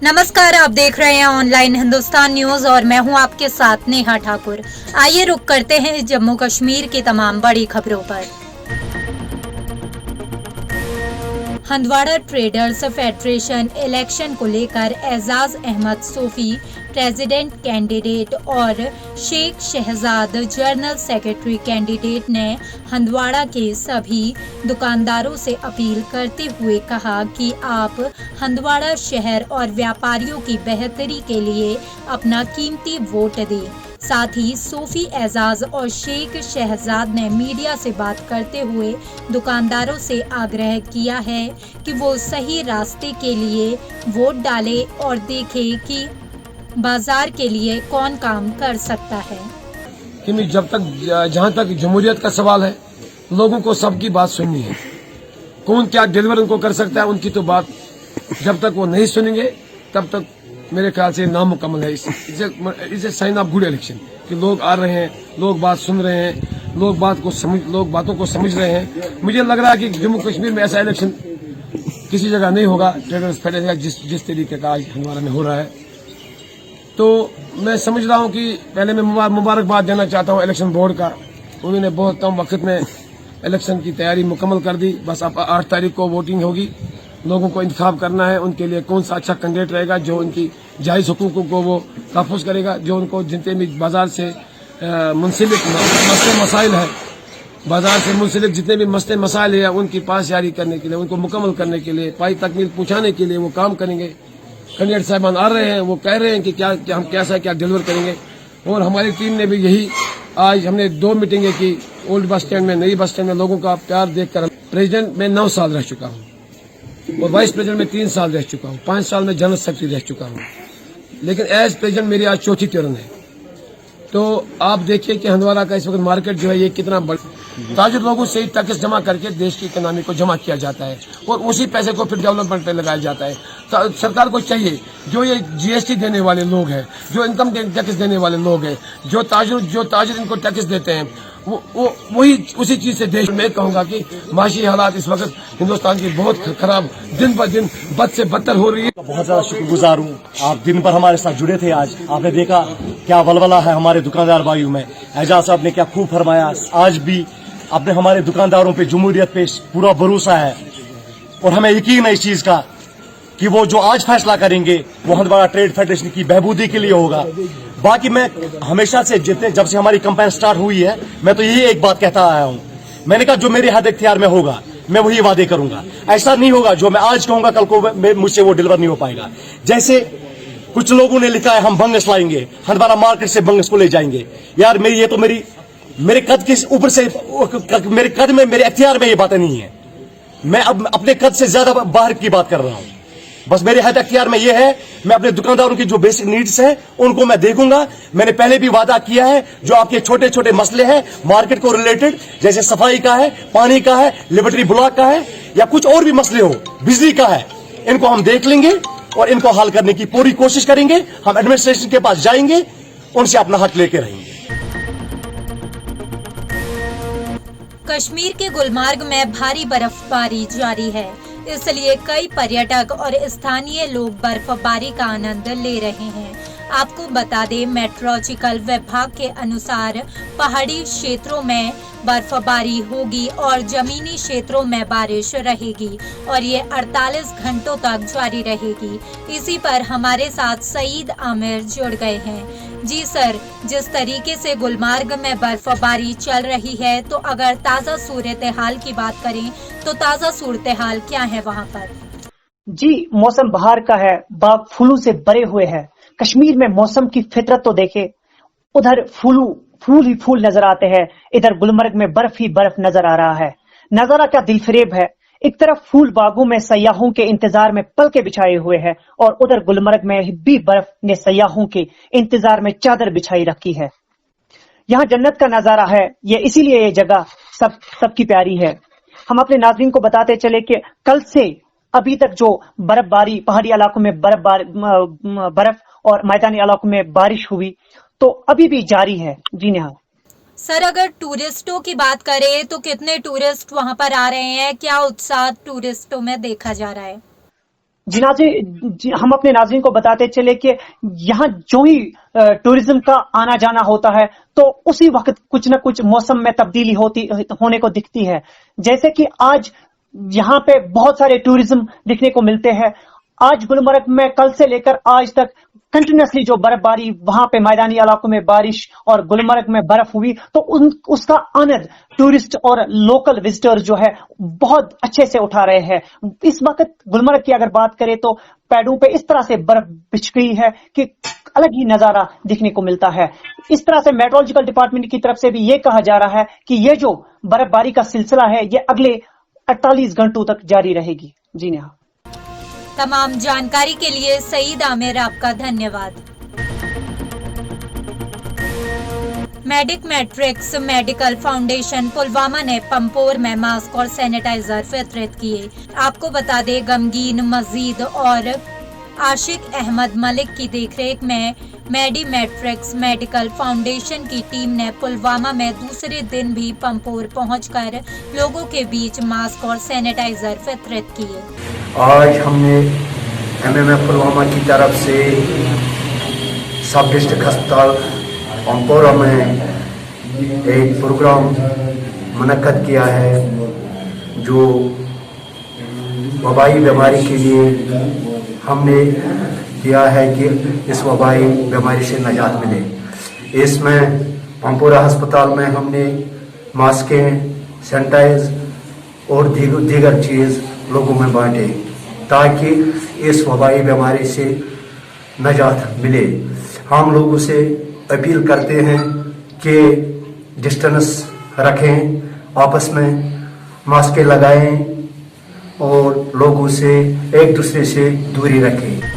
नमस्कार, आप देख रहे हैं ऑनलाइन हिंदुस्तान न्यूज और मैं हूं आपके साथ नेहा ठाकुर। आइए रुक करते हैं जम्मू कश्मीर की तमाम बड़ी खबरों पर। हंदवाड़ा ट्रेडर्स फेडरेशन इलेक्शन को लेकर एजाज अहमद सोफी प्रेसिडेंट कैंडिडेट और Sheikh Shahzad general secretary candidate ने हंदवाड़ा के सभी दुकानदारों से अपील करते हुए कहा कि आप हंदवाड़ा शहर और व्यापारियों की बेहतरी के लिए अपना कीमती वोट दें। साथ ही सोफी एजाज और शेख शहजाद ने मीडिया से बात करते हुए दुकानदारों से आग्रह किया है कि वो सही रास्ते के लिए वोट डालें और देखें कि बाजार के लिए कौन काम कर सकता है। कि जब तक जहाँ तक जमहूरियत का सवाल है, लोगों को सबकी बात सुननी है। कौन क्या डिलीवर उनको कर सकता है, उनकी तो बात जब तक वो नहीं सुनेंगे तब तक मेरे ख्याल से नामुकम्मल है। इसे साइन ऑफ गुड इलेक्शन कि लोग आ रहे हैं, लोग बात सुन रहे हैं, लोग बातों को समझ रहे हैं। मुझे लग रहा है कि जम्मू कश्मीर में ऐसा इलेक्शन किसी जगह नहीं होगा ट्रेडर्स फेडरेशन जिस तरीके का आज हमारा में हो रहा है। तो मैं समझ रहा हूं कि पहले मैं मुबारकबाद देना चाहता हूं इलेक्शन बोर्ड का। उन्होंने बहुत कम वक्त में इलेक्शन की तैयारी मुकम्मल कर दी। बस अब 8 तारीख को वोटिंग होगी, लोगों को इंतखाब करना है उनके लिए कौन सा अच्छा कैंडिडेट रहेगा जो उनकी जायज हुकूकों को वो तहफ़्फ़ुज़ करेगा, जो उनको जितने भी बाजार से मुंसलिक मसले मसाइल है, बाजार से मुंसलिक जितने भी मसले मसाइल है उनकी पासयारी करने के लिए, उनको मुकम्मल करने के लिए, पाई तकमील पहुंचाने के लिए वो काम करेंगे। कैंडिडेट साहबान आ रहे हैं, वो कह रहे हैं कि क्या हम कैसा क्या डिलीवर करेंगे। और हमारी टीम ने भी यही, आज हमने 2 मीटिंगें की, ओल्ड बस स्टैंड में, नई बस स्टैंड में। लोगों का प्यार देखकर प्रेसिडेंट में 9 साल रह चुका हूँ और वाइस प्रेसिडेंट में 3 साल रह चुका हूँ, 5 साल में जनरल सेक्रेटरी रह चुका हूँ, लेकिन एज प्रेसिडेंट मेरी आज 4थी टर्न है। तो आप देखिए कि हंदवाड़ा का इस वक्त मार्केट जो है ये कितना बड़ा, ताजुर लोगों से ही टैक्स जमा करके देश की इकोनॉमी को जमा किया जाता है और उसी पैसे को फिर डेवलपमेंट पे लगाया जाता है। तो सरकार को चाहिए जो ये जीएसटी देने वाले लोग हैं, जो इनकम टैक्स देने वाले लोग हैं, जो ताजुर इनको टैक्स देते हैं, वो वही उसी चीज से देश में कहूंगा कि माशी हालात इस वक्त हिंदुस्तान की बहुत खराब, दिन ब दिन बद से बदतर हो रही है। बहुत ज्यादा शुक्रगुजार हूँ, आप दिन भर हमारे साथ जुड़े थे। आज आपने देखा क्या वलवला है हमारे दुकानदार भाइयों में। एजाज साहब ने क्या खूब फरमाया। आज भी अपने हमारे दुकानदारों पे जमहूरियत पे पूरा भरोसा है और हमें यकीन है इस चीज का कि वो जो आज फैसला करेंगे वो हंदवाड़ा ट्रेड फेडरेशन की बहबूदी के लिए होगा। बाकी मैं हमेशा से जब से हमारी कैंपेन स्टार्ट हुई है, मैं तो यही एक बात कहता आया हूं। मैंने कहा जो मेरे हद इख्तियार में होगा मैं वही वादे करूंगा। ऐसा नहीं होगा जो मैं आज कहूंगा कल को मुझसे वो डिलीवर नहीं हो पाएगा। जैसे कुछ लोगों ने लिखा है हम बंगस लाएंगे, हंदवाड़ा मार्केट से बंगस को ले जाएंगे। यार मेरे कद के ऊपर से, मेरे कद में, मेरे इख्तियार में ये बातें नहीं है। मैं अब अपने कद से ज्यादा बाहर की बात कर रहा हूं। बस मेरे हद अख्तियार में ये है, मैं अपने दुकानदारों की जो बेसिक नीड्स हैं उनको मैं देखूंगा। मैंने पहले भी वादा किया है, जो आपके छोटे छोटे मसले हैं मार्केट को रिलेटेड, जैसे सफाई का है, पानी का है, लिबर्टी ब्लॉक का है, या कुछ और भी मसले हो, बिजली का है, इनको हम देख लेंगे और इनको हल करने की पूरी कोशिश करेंगे। हम एडमिनिस्ट्रेशन के पास जाएंगे, उनसे अपना हक लेके रहेंगे। कश्मीर के गुलमर्ग में भारी बर्फबारी जारी है, इसलिए कई पर्यटक और स्थानीय लोग बर्फबारी का आनंद ले रहे हैं। आपको बता दें, मेट्रोलॉजिकल विभाग के अनुसार पहाड़ी क्षेत्रों में बर्फबारी होगी और जमीनी क्षेत्रों में बारिश रहेगी और ये 48 घंटों तक जारी रहेगी। इसी पर हमारे साथ सईद आमिर जुड़ गए हैं। जी सर, जिस तरीके से गुलमर्ग में बर्फबारी चल रही है, तो अगर ताज़ा सूरत हाल की बात करें तो ताज़ा सूरत हाल क्या है वहाँ पर? जी, मौसम बहार का है, बाग फूलों से भरे हुए हैं। कश्मीर में मौसम की फितरत तो देखे, उधर फूल ही फूल नजर आते हैं, इधर गुलमर्ग में बर्फ ही बर्फ नजर आ रहा है। नजारा क्या दिलफरेब है। एक तरफ फूल बागों में सयाहों के इंतजार में पलके बिछाए हुए हैं और उधर गुलमर्ग में भी बर्फ ने सयाहों के इंतजार में चादर बिछाई रखी है। यहाँ जन्नत का नजारा है, ये इसीलिए ये जगह सबकी प्यारी है। हम अपने नाज़रीन को बताते चले कि कल से अभी तक जो बर्फबारी, पहाड़ी इलाकों में बर्फ और मैदानी इलाकों में बारिश हुई, तो अभी भी जारी है। जी नेहा सर, अगर टूरिस्टों की बात करें तो कितने टूरिस्ट वहां पर आ रहे हैं, क्या उत्साह टूरिस्टों में देखा जा रहा है? हम अपने नाज़रीन को बताते चले कि यहाँ जो ही टूरिज्म का आना जाना होता है तो उसी वक्त कुछ न कुछ मौसम में तब्दीली होने को दिखती है। जैसे कि आज यहाँ पे बहुत सारे टूरिज्म दिखने को मिलते हैं। आज गुलमर्ग में कल से लेकर आज तक कंटिन्यूसली जो बर्फबारी, वहां पे मैदानी इलाकों में बारिश और गुलमर्ग में बर्फ हुई, तो उसका आनंद टूरिस्ट और लोकल विजिटर जो है बहुत अच्छे से उठा रहे हैं। इस वक्त गुलमर्ग की अगर बात करें तो पैडों पे इस तरह से बर्फ बिछ गई है कि अलग ही नजारा दिखने को मिलता है। इस तरह से मेट्रोलॉजिकल डिपार्टमेंट की तरफ से भी ये कहा जा रहा है कि ये जो बर्फबारी का सिलसिला है ये अगले 48 घंटों तक जारी रहेगी। जी नेहा। तमाम जानकारी के लिए सईद आमिर आपका धन्यवाद। Medic matrix medical foundation Pulwama ने पंपोर में मास्क और सैनिटाइजर वितरित किए। आपको बता दें, गमगीन मजीद और आशिक अहमद मलिक की देखरेख में मेडी मैट्रिक्स मेडिकल फाउंडेशन की टीम ने पुलवामा में दूसरे दिन भी पंपोर पहुंचकर लोगों के बीच मास्क और सैनिटाइजर वितरित किए। आज हमने एमएमएफ पुलवामा की तरफ से सब डिस्ट्रिक्ट अस्पताल पंपोरा में एक प्रोग्राम मुनक्कद किया है जो वबाई बीमारी के लिए हमने किया है कि इस वबाई बीमारी से निजात मिले। इसमें पंपोरा अस्पताल में हमने मास्कें, सैनिटाइज और दीगर चीज़ लोगों में बांटे ताकि इस वबाई बीमारी से निजात मिले। हम लोगों से अपील करते हैं कि डिस्टेंस रखें, आपस में मास्कें लगाएं और लोगों से एक दूसरे से दूरी रखें।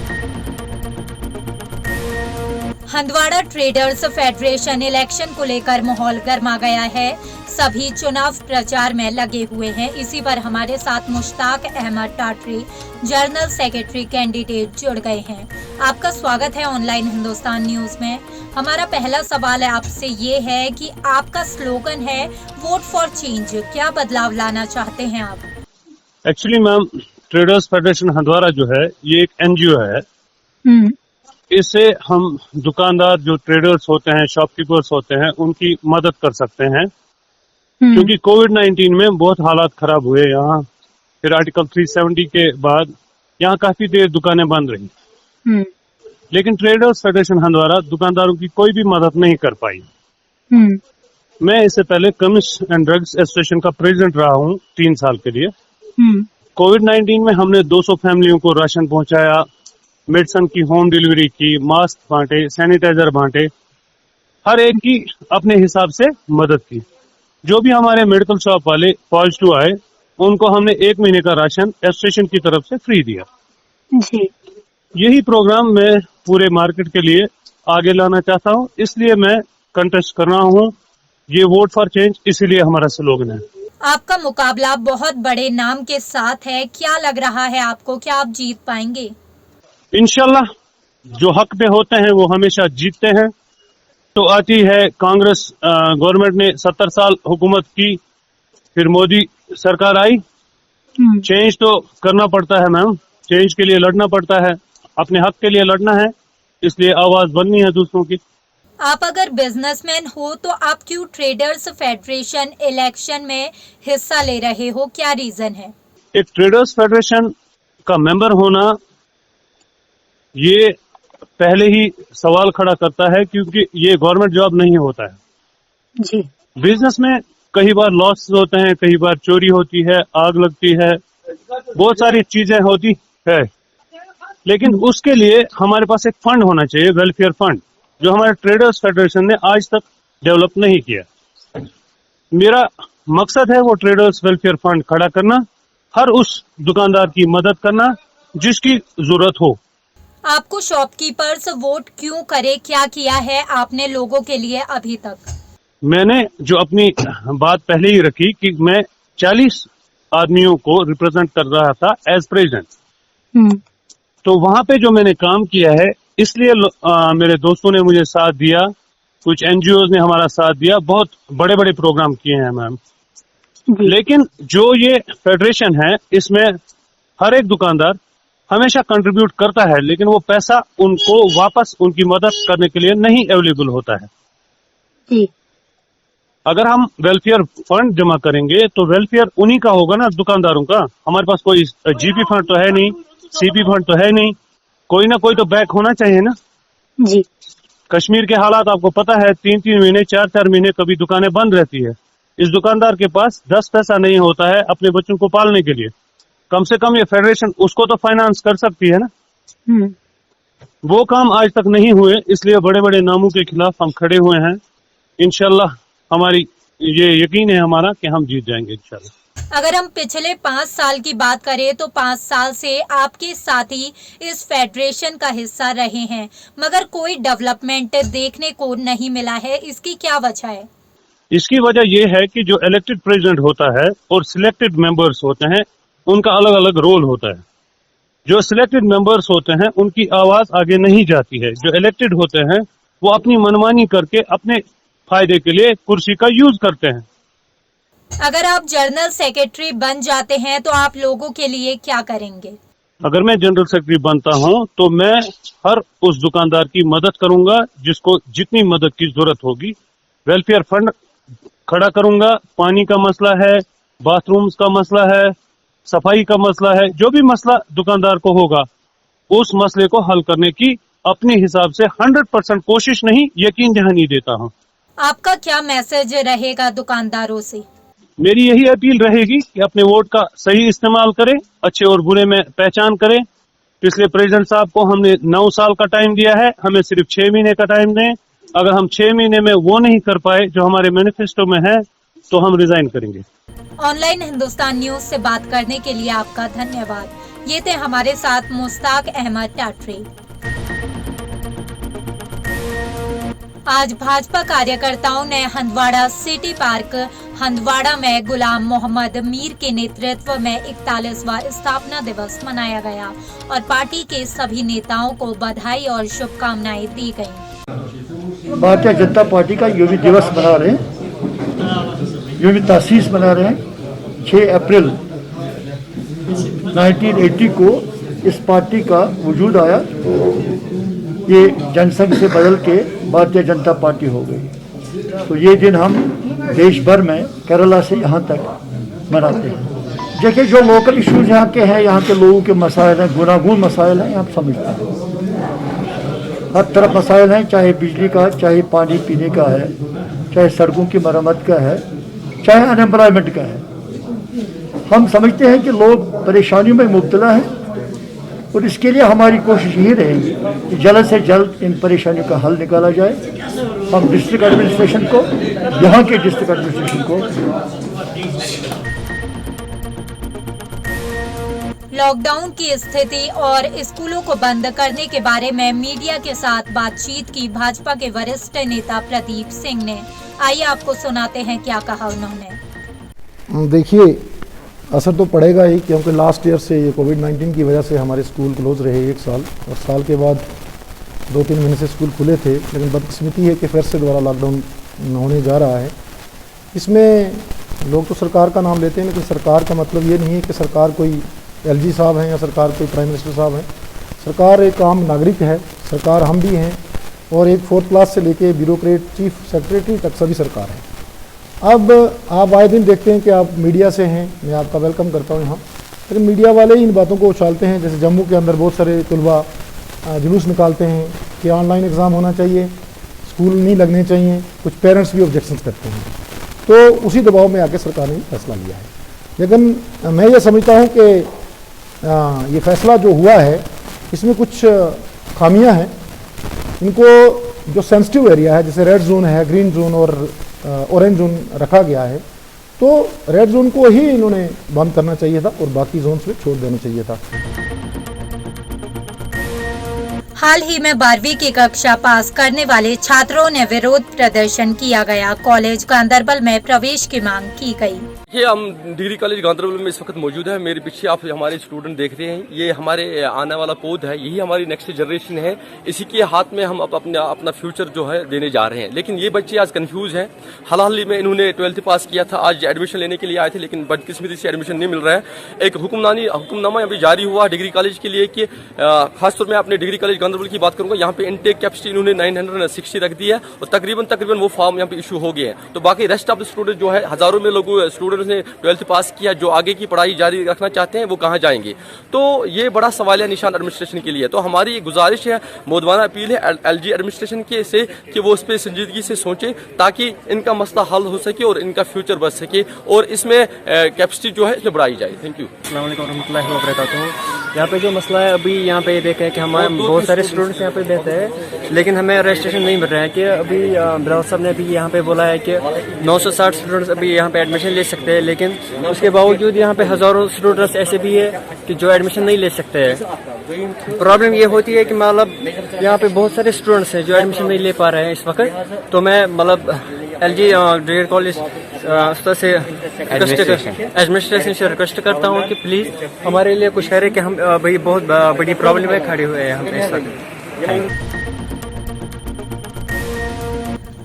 हंदवाड़ा ट्रेडर्स फेडरेशन इलेक्शन को लेकर माहौल गर्मा गया है। सभी चुनाव प्रचार में लगे हुए हैं। इसी पर हमारे साथ Mushtaq Ahmad Tatari, general secretary candidate, जुड़ गए हैं। आपका स्वागत है ऑनलाइन हिंदुस्तान न्यूज में। हमारा पहला सवाल है आपसे ये है कि आपका स्लोगन है वोट फॉर चेंज, क्या बदलाव लाना चाहते हैं आप? Actually ma'am, traders federation Handwara जो है ये एक एनजीओ है। इससे हम दुकानदार जो ट्रेडर्स होते हैं, शॉपकीपर्स होते हैं, उनकी मदद कर सकते हैं क्योंकि कोविड-19 में बहुत हालात खराब हुए यहाँ। फिर आर्टिकल 370 के बाद यहाँ काफी देर दुकानें बंद रही, लेकिन ट्रेडर्स फेडरेशन हंदवाड़ा दुकानदारों की कोई भी मदद नहीं कर पाई। मैं इससे पहले केमिस्ट एंड ड्रग्स एसोसिएशन का प्रेसिडेंट रहा हूँ 3 साल के लिए। कोविड-19 में हमने 200 फैमिलियों को राशन पहुंचाया, मेडिसिन की होम डिलीवरी की, मास्क बांटे, सैनिटाइजर बांटे, हर एक की अपने हिसाब से मदद की। जो भी हमारे मेडिकल शॉप वाले पॉजिटिव आए उनको हमने 1 महीने का राशन एसोसिएशन की तरफ से फ्री दिया। जी। यही प्रोग्राम मैं पूरे मार्केट के लिए आगे लाना चाहता हूँ, इसलिए मैं कंटेस्ट कर रहा हूँ। ये वोट फॉर चेंज इसीलिए हमारा स्लोगन है। आपका मुकाबला बहुत बड़े नाम के साथ है, क्या लग रहा है आपको, क्या आप जीत पाएंगे? इंशाल्लाह, जो हक पे होते हैं वो हमेशा जीतते हैं। तो आती है कांग्रेस गवर्नमेंट ने 70 साल हुकूमत की, फिर मोदी सरकार आई। चेंज तो करना पड़ता है मैम, चेंज के लिए लड़ना पड़ता है, अपने हक के लिए लड़ना है, इसलिए आवाज बननी है दूसरों की। आप अगर बिजनेसमैन हो तो आप क्यों ट्रेडर्स फेडरेशन इलेक्शन में हिस्सा ले रहे हो, क्या रीजन है? एक ट्रेडर्स फेडरेशन का मेंबर होना ये पहले ही सवाल खड़ा करता है क्योंकि ये गवर्नमेंट जॉब नहीं होता है। जी। बिजनेस में कई बार लॉस होते हैं, कई बार चोरी होती है, आग लगती है, बहुत सारी चीजें होती है, लेकिन उसके लिए हमारे पास एक फंड होना चाहिए, वेलफेयर फंड, जो हमारे ट्रेडर्स फेडरेशन ने आज तक डेवलप नहीं किया। मेरा मकसद है वो ट्रेडर्स वेलफेयर फंड खड़ा करना, हर उस दुकानदार की मदद करना जिसकी जरूरत हो। आपको शॉपकीपर्स वोट क्यों करे, क्या किया है आपने लोगों के लिए अभी तक? मैंने जो अपनी बात पहले ही रखी कि मैं 40 आदमियों को रिप्रेजेंट कर रहा था एज प्रेसिडेंट, तो वहां पे जो मैंने काम किया है इसलिए मेरे दोस्तों ने मुझे साथ दिया, कुछ एनजीओ ने हमारा साथ दिया, बहुत बड़े बड़े प्रोग्राम किए हैं मैम। लेकिन जो ये फेडरेशन है इसमें हर एक दुकानदार हमेशा कंट्रीब्यूट करता है, लेकिन वो पैसा उनको वापस उनकी मदद करने के लिए नहीं अवेलेबल होता है। जी। अगर हम वेलफेयर फंड जमा करेंगे तो वेलफेयर उन्हीं का होगा ना, दुकानदारों का। हमारे पास कोई जीपी फंड तो है नहीं, सीपी फंड तो है नहीं, कोई ना कोई तो बैक होना चाहिए ना। जी। कश्मीर के हालात आपको पता है, 3-3 महीने 4-4 महीने कभी दुकानें बंद रहती है। इस दुकानदार के पास 10 पैसा नहीं होता है अपने बच्चों को पालने के लिए। कम से कम ये फेडरेशन उसको तो फाइनेंस कर सकती है ना। वो काम आज तक नहीं हुए, इसलिए बड़े बड़े नामों के खिलाफ हम खड़े हुए हैं। इंशाल्लाह हमारी ये यकीन है हमारा कि हम जीत जाएंगे इंशाल्लाह। अगर हम पिछले 5 साल की बात करें तो 5 साल से आपके साथी इस फेडरेशन का हिस्सा रहे हैं, मगर कोई डेवलपमेंट देखने को नहीं मिला है। इसकी क्या वजह है? इसकी वजह यह है कि जो इलेक्टेड प्रेसिडेंट होता है और सिलेक्टेड मेंबर्स होते हैं, उनका अलग अलग रोल होता है। जो सिलेक्टेड मेंबर्स होते हैं उनकी आवाज आगे नहीं जाती है। जो इलेक्टेड होते हैं वो अपनी मनमानी करके अपने फायदे के लिए कुर्सी का यूज करते हैं। अगर आप जनरल सेक्रेटरी बन जाते हैं तो आप लोगों के लिए क्या करेंगे? अगर मैं जनरल सेक्रेटरी बनता हूं तो मैं हर उस दुकानदार की मदद करूंगा जिसको जितनी मदद की जरूरत होगी। वेलफेयर फंड खड़ा करूंगा, पानी का मसला है, बाथरूम्स का मसला है, सफाई का मसला है, जो भी मसला दुकानदार को होगा उस मसले को हल करने की अपने हिसाब से 100% कोशिश नहीं, यकीन दहानी देता हूं। आपका क्या मैसेज रहेगा दुकानदारों से? मेरी यही अपील रहेगी कि अपने वोट का सही इस्तेमाल करें, अच्छे और बुरे में पहचान करें। पिछले प्रेसिडेंट साहब को हमने 9 साल का टाइम दिया है, हमें सिर्फ 6 महीने का टाइम दें। अगर हम 6 महीने में वो नहीं कर पाए जो हमारे मैनिफेस्टो में है तो हम रिजाइन करेंगे। ऑनलाइन हिंदुस्तान न्यूज से बात करने के लिए आपका धन्यवाद। ये थे हमारे साथ मुश्ताक अहमद टाटरी। आज भाजपा कार्यकर्ताओं ने हंदवाड़ा सिटी पार्क हंदवाड़ा में गुलाम मोहम्मद मीर के नेतृत्व में 41वां स्थापना दिवस मनाया गया और पार्टी के सभी नेताओं को बधाई और शुभकामनाएं दी गयी। भारतीय जनता पार्टी का योगी दिवस मना रहे हैं, योगी तासीस मना रहे हैं। 6 अप्रैल 1980 को इस पार्टी का वजूद आया, ये जनसंघ से बदल के भारतीय जनता पार्टी हो गई। तो ये दिन हम देश भर में केरला से यहाँ तक मनाते हैं। देखिए जो लोकल इश्यूज यहाँ के हैं, यहाँ के लोगों के मसाइल हैं, गुनागुन मसाइल हैं, आप समझते हैं। हर तरफ मसाइल हैं, चाहे बिजली का, चाहे पानी पीने का है, चाहे सड़कों की मरम्मत का है, चाहे अनएम्प्लॉयमेंट का है। हम समझते हैं कि लोग परेशानियों में मुब्तला हैं और इसके लिए हमारी कोशिश यही रहेगी कि जल्द से जल्द इन परेशानियों का हल निकाला जाए। हम डिस्ट्रिक्ट एडमिनिस्ट्रेशन को, यहाँ के डिस्ट्रिक्ट एडमिनिस्ट्रेशन को लॉकडाउन की स्थिति और स्कूलों को बंद करने के बारे में मीडिया के साथ बातचीत की भाजपा के वरिष्ठ नेता प्रदीप सिंह ने। आइए आपको सुनाते हैं क्या कहा उन्होंने। देखिए असर तो पड़ेगा ही, क्योंकि लास्ट ईयर से ये कोविड-19 की वजह से हमारे स्कूल क्लोज रहे 1 साल, और साल के बाद 2-3 महीने से स्कूल खुले थे। लेकिन बदकिस्मती है कि फिर से दोबारा लॉकडाउन होने जा रहा है। इसमें लोग तो सरकार का नाम लेते हैं, लेकिन सरकार का मतलब ये नहीं है कि सरकार कोई एलजी साहब हैं या सरकार कोई प्राइम मिनिस्टर साहब हैं। सरकार एक आम नागरिक है, सरकार हम भी हैं, और एक 4th क्लास से लेके ब्यूरोक्रेट, चीफ सेक्रेटरी तक सभी सरकार है। अब आप आए दिन देखते हैं कि आप मीडिया से हैं, मैं आपका वेलकम करता हूं यहाँ, लेकिन मीडिया वाले ही इन बातों को उछालते हैं। जैसे जम्मू के अंदर बहुत सारे तलबा जुलूस निकालते हैं कि ऑनलाइन एग्ज़ाम होना चाहिए, स्कूल नहीं लगने चाहिए, कुछ पेरेंट्स भी ऑब्जेक्शंस करते हैं। तो उसी दबाव में आके सरकार ने फैसला लिया है। लेकिन मैं ये समझता हूँ कि ये फैसला जो हुआ है इसमें कुछ खामियां हैं। इनको जो सेंसिटिव एरिया है, जैसे रेड जोन है, ग्रीन जोन और ऑरेंज जोन रखा गया है, तो रेड जोन को ही इन्होंने बंद करना चाहिए था और बाकी जोन में छोड़ देना चाहिए था। हाल ही में 12वीं की कक्षा पास करने वाले छात्रों ने विरोध प्रदर्शन किया गया। कॉलेज गांधरबल में प्रवेश की मांग की गई। देखिए, हम डिग्री कॉलेज गांधरबल में इस वक्त मौजूद है। मेरे पीछे आप हमारे स्टूडेंट देख रहे हैं, ये हमारे आने वाला पौध है, यही हमारी नेक्स्ट जनरेशन है। इसी के हाथ में हम अपना फ्यूचर जो है देने जा रहे हैं। लेकिन ये बच्चे आज कंफ्यूज हैं। हाल ही में इन्होंने 12th पास किया था, आज एडमिशन लेने के लिए आए थे, लेकिन बदकिस्मती से एडमिशन नहीं मिल रहा है। एक हुक्मनामा अभी जारी हुआ डिग्री कॉलेज के लिए कि खासतौर में अपने डिग्री कॉलेज गांधरबल की बात करूंगा, यहाँ पे इनटेक कैपेसिटी इन्होंने 960 रख दी है और तकरीबन वो फॉर्म यहाँ पे इशू हो गए हैं। तो बाकी रेस्ट ऑफ द स्टूडेंट जो है, हजारों में लोग स्टूडेंट्स ने 12th पास किया, जो आगे की पढ़ाई जारी रखना चाहते हैं वो कहाँ जाएंगे। तो ये बड़ा सवाल है निशान एडमिनिस्ट्रेशन के लिए। तो हमारी गुजारिश है, मोदवाना अपील है LG एडमिनिस्ट्रेशन के से कि वो इस पर संजीदगी से सोचे ताकि इनका मसला हल हो सके और इनका फ्यूचर बच सके और इसमें कैपेसिटी जो है इसमें बढ़ाई जाए। Thank you. अस्सलाम वालेकुम रहमतुल्लाहि व बरकातहू। यहाँ पे जो मसला है अभी यहाँ पे देखे हैं कि हमारे बहुत सारे स्टूडेंट्स यहाँ पे बैठे हैं, लेकिन हमें रजिस्ट्रेशन नहीं मिल रहा है। कि अभी बिलावल साहब ने भी यहाँ पे बोला है कि 960 स्टूडेंट्स अभी यहाँ पे एडमिशन ले सकते हैं, लेकिन उसके बावजूद यहाँ पे हज़ारों स्टूडेंट्स ऐसे भी है कि जो एडमिशन नहीं ले सकते हैं। प्रॉब्लम ये होती है कि मतलब यहाँ पे बहुत सारे स्टूडेंट्स हैं जो एडमिशन नहीं ले पा रहे हैं इस वक्त। तो मैं मतलब LG डिग्री कॉलेज से एडमिनिस्ट्रेशन से रिक्वेस्ट करता हूँ कि प्लीज़ हमारे लिए कुछ करे कि हम भाई बहुत बड़ी प्रॉब्लम में खड़े हुए हैं हम इस वक्त।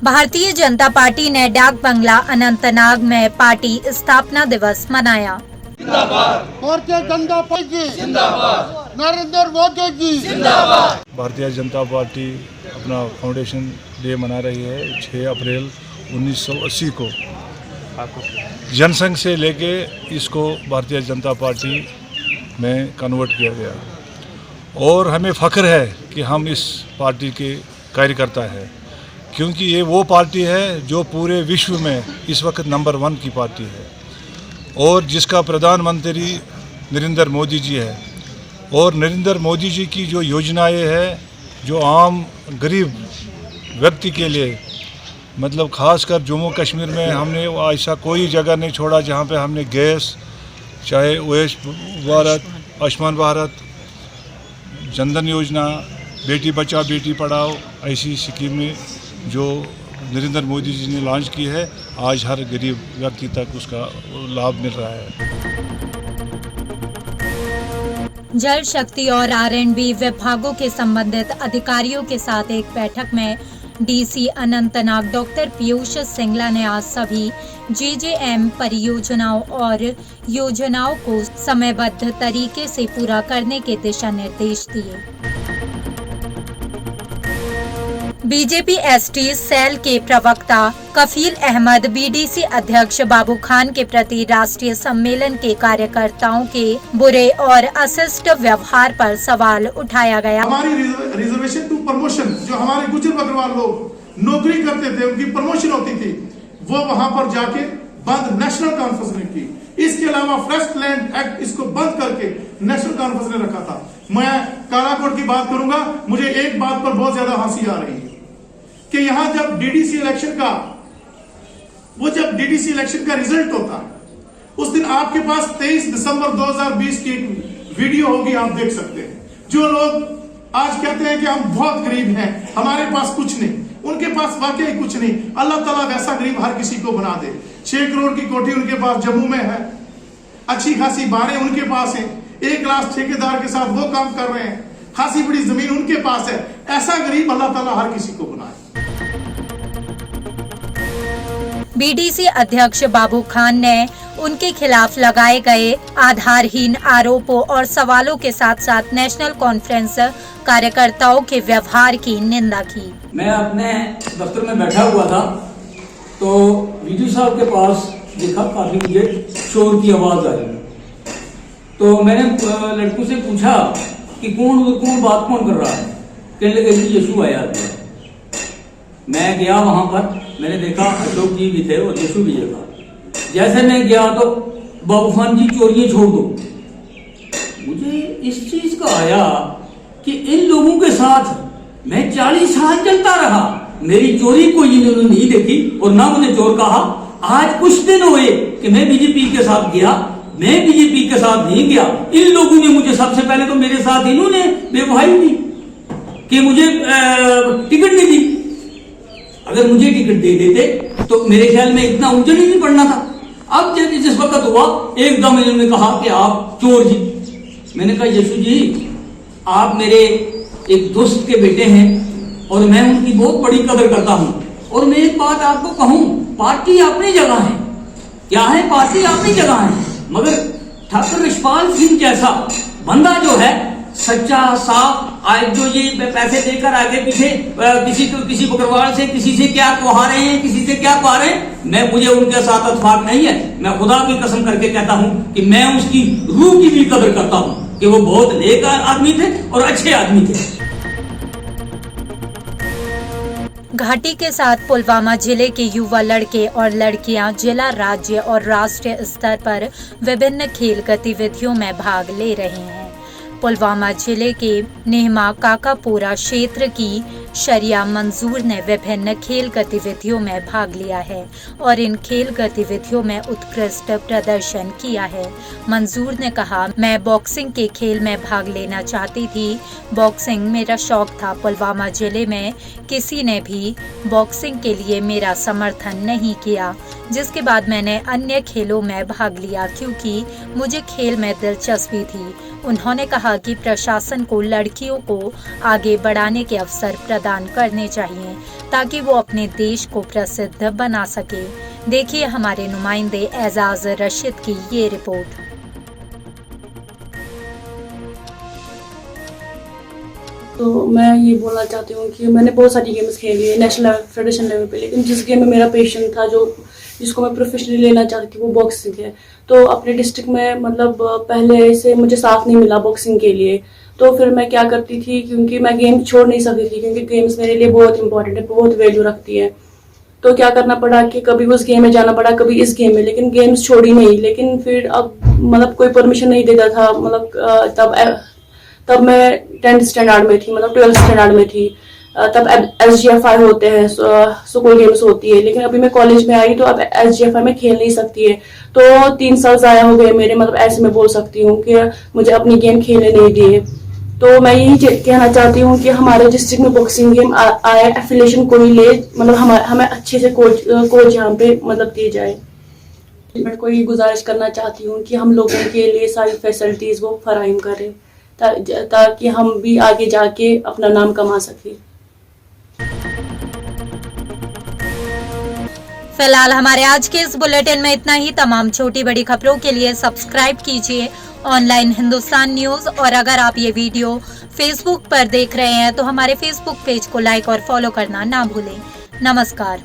भारतीय जनता पार्टी ने डाक बंगला अनंतनाग में पार्टी स्थापना दिवस मनाया। भारतीय जनता पार्टी जिंदाबाद, नरेंद्र मोदी जी जिंदाबाद। भारतीय जनता पार्टी अपना फाउंडेशन डे मना रही है 6 अप्रैल 1980 को। जनसंघ से लेके इसको भारतीय जनता पार्टी में कन्वर्ट किया गया और हमें फ़ख्र है कि हम इस पार्टी के कार्यकर्ता हैं, क्योंकि ये वो पार्टी है जो पूरे विश्व में इस वक्त नंबर 1 की पार्टी है और जिसका प्रधानमंत्री नरेंद्र मोदी जी है। और नरेंद्र मोदी जी की जो योजनाएं हैं, जो आम गरीब व्यक्ति के लिए, मतलब ख़ासकर जम्मू कश्मीर में हमने ऐसा कोई जगह नहीं छोड़ा जहाँ पे हमने गैस, चाहे वेस्ट भारत, आयुष्मान भारत, जनधन योजना, बेटी बचाओ बेटी पढ़ाओ, ऐसी स्कीमें जो नरेंद्र मोदी जी ने लॉन्च की है, आज हर गरीब व्यक्ति तक उसका लाभ मिल रहा है। जल शक्ति और R&B विभागों के संबंधित अधिकारियों के साथ एक बैठक में DC अनंतनाग डॉक्टर पीयूष सिंगला ने आज सभी JJM परियोजनाओं और योजनाओं को समयबद्ध तरीके से पूरा करने के दिशा निर्देश दिए। बीजेपी ST सेल के प्रवक्ता कफील अहमद BDC अध्यक्ष बाबू खान के प्रति राष्ट्रीय सम्मेलन के कार्यकर्ताओं के बुरे और अशिष्ट व्यवहार पर सवाल उठाया गया। हमारी रिजर्वेशन टू प्रमोशन, जो हमारे गुजर बकरवाल लोग नौकरी करते थे, उनकी प्रमोशन होती थी, वो वहां पर जाके बंद नेशनल कॉन्फ्रेंस ने की। इसके अलावा फ्रेश लैंड एक्ट इसको बंद करके नेशनल कॉन्फ्रेंस ने रखा था। मैं कालाकोट की बात करूंगा, मुझे एक बात पर बहुत ज्यादा हंसी आ रही है कि यहां जब DDC इलेक्शन का रिजल्ट होता है, उस दिन आपके पास 23 दिसंबर 2020 की वीडियो होगी, आप देख सकते हैं। जो लोग आज कहते हैं कि हम बहुत गरीब हैं, हमारे पास कुछ नहीं, उनके पास वाकई कुछ नहीं। अल्लाह ताला वैसा गरीब हर किसी को बना दे। 6 करोड़ की कोठी उनके पास जम्मू में है, अच्छी खासी बारें उनके पास है, 1 लाख ठेकेदार के साथ वो काम कर रहे हैं, खासी बड़ी जमीन उनके पास है। ऐसा गरीब अल्लाह ताला हर किसी को बनाए। BDC अध्यक्ष बाबू खान ने उनके खिलाफ लगाए गए आधारहीन आरोपों और सवालों के साथ साथ नेशनल कॉन्फ्रेंस कार्यकर्ताओं के व्यवहार की निंदा की। मैं अपने दफ्तर में बैठा हुआ था तो वीडियो साहब के पास देखा काफी मुझे शोर की आवाज आ रही। तो मैंने लड़कों से पूछा कि कौन बात कर रहा है। कहने लगे जी यशु आया था। मैं गया वहां पर, मैंने देखा अशोक जी भी थे और यशु भी था। जैसे मैं गया तो बाबू खान जी चोरियां छोड़ दो। मुझे इस चीज का आया कि इन लोगों के साथ मैं 40 साल चलता रहा, मेरी चोरी कोई इन्होंने नहीं देखी और ना मुझे चोर कहा। आज कुछ दिन हुए कि मैं बीजेपी के साथ गया, मैं बीजेपी के साथ नहीं गया। इन लोगों ने मुझे सबसे पहले तो मेरे साथ इन्होंने बेवफाई दी कि मुझे टिकट नहीं दी। अगर मुझे टिकट दे देते तो मेरे ख्याल में इतना उजड़ ही नहीं पड़ना था। अब जिस वक्त हुआ एकदम इन्होंने कहा कि आप चोर जी। मैंने कहा यशु जी, आप मेरे एक दोस्त के बेटे हैं और मैं उनकी बहुत बड़ी कदर करता हूं, और मैं एक बात आपको कहूं, पार्टी अपनी जगह है, क्या है, पार्टी अपनी जगह है, मगर ठाकुर यशपाल सिंह जैसा बंदा जो है सच्चा साफ, आज जो ये पैसे देकर आगे पीछे किसी बकरवाल से किसी से क्या कहा रहे हैं, किसी से क्या कहा रहे हैं, मुझे उनके साथ इत्तेफाक नहीं है। मैं खुदा की कसम करके कहता हूं कि मैं उसकी रूह की भी कदर करता हूं कि वो बहुत नेक आदमी थे और अच्छे आदमी थे। घाटी के साथ पुलवामा जिले के युवा लड़के और लड़कियां जिला, राज्य और राष्ट्रीय स्तर पर विभिन्न खेल गतिविधियों में भाग ले रहे हैं। पुलवामा जिले के नेहमा काकापुरा क्षेत्र की शरिया मंजूर ने विभिन्न खेल गतिविधियों में भाग लिया है और इन खेल गतिविधियों में उत्कृष्ट प्रदर्शन किया है। मंजूर ने कहा, मैं बॉक्सिंग के खेल में भाग लेना चाहती थी। बॉक्सिंग मेरा शौक था। पुलवामा जिले में किसी ने भी बॉक्सिंग के लिए मेरा समर्थन नहीं किया, जिसके बाद मैंने अन्य खेलों में भाग लिया क्योंकि मुझे खेल में दिलचस्पी थी। उन्होंने कहा कि प्रशासन को लड़कियों को आगे बढ़ाने के अवसर प्रदान करने चाहिए ताकि वो अपने देश को प्रसिद्ध बना सके। देखिए हमारे नुमाइंदे एजाज रशीद की ये रिपोर्ट। तो मैं ये बोलना चाहती हूँ कि मैंने बहुत सारी गेम्स खेली है नेशनल फेडरेशन लेवल पे, लेकिन जिस गेम में मेरा पैशन था, जिसको मैं प्रोफेशनली लेना चाहती थी, वो बॉक्सिंग है। तो अपने डिस्ट्रिक्ट में मतलब पहले से मुझे साथ नहीं मिला बॉक्सिंग के लिए, तो फिर मैं क्या करती थी, क्योंकि मैं गेम छोड़ नहीं सकती थी, क्योंकि गेम्स मेरे लिए बहुत इंपॉर्टेंट है, बहुत वैल्यू रखती है। तो क्या करना पड़ा कि कभी उस गेम में जाना पड़ा, कभी इस गेम में, लेकिन गेम्स छोड़ी नहीं। लेकिन फिर अब मतलब कोई परमिशन नहीं देता था, मतलब तब मैं 10th स्टैंडर्ड में थी, मतलब 12th स्टैंडर्ड में थी, तब SGFI होते हैं, स्कूल गेम्स होती है। लेकिन अभी मैं कॉलेज में आई तो अब SGFI में खेल नहीं सकती है, तो 3 साल ज़ाया हो गए मेरे, मतलब ऐसे मैं बोल सकती हूँ कि मुझे अपनी गेम खेलने नहीं दिए। तो मैं यही कहना चाहती हूँ कि हमारे डिस्ट्रिक्ट में बॉक्सिंग गेम आए, एफिलिएशन कोई ले, मतलब हमें अच्छे से कोच यहाँ पे मतलब दिए जाए। मैं कोई गुजारिश करना चाहती हूँ कि हम लोगों के लिए सारी फैसिलिटीज़ वो फराहम करें ताकि हम भी आगे जाके अपना नाम कमा सकें। फिलहाल हमारे आज के इस बुलेटिन में इतना ही। तमाम छोटी बड़ी खबरों के लिए सब्सक्राइब कीजिए ऑनलाइन हिंदुस्तान न्यूज, और अगर आप ये वीडियो फेसबुक पर देख रहे हैं तो हमारे फेसबुक पेज को लाइक और फॉलो करना ना भूलें। नमस्कार।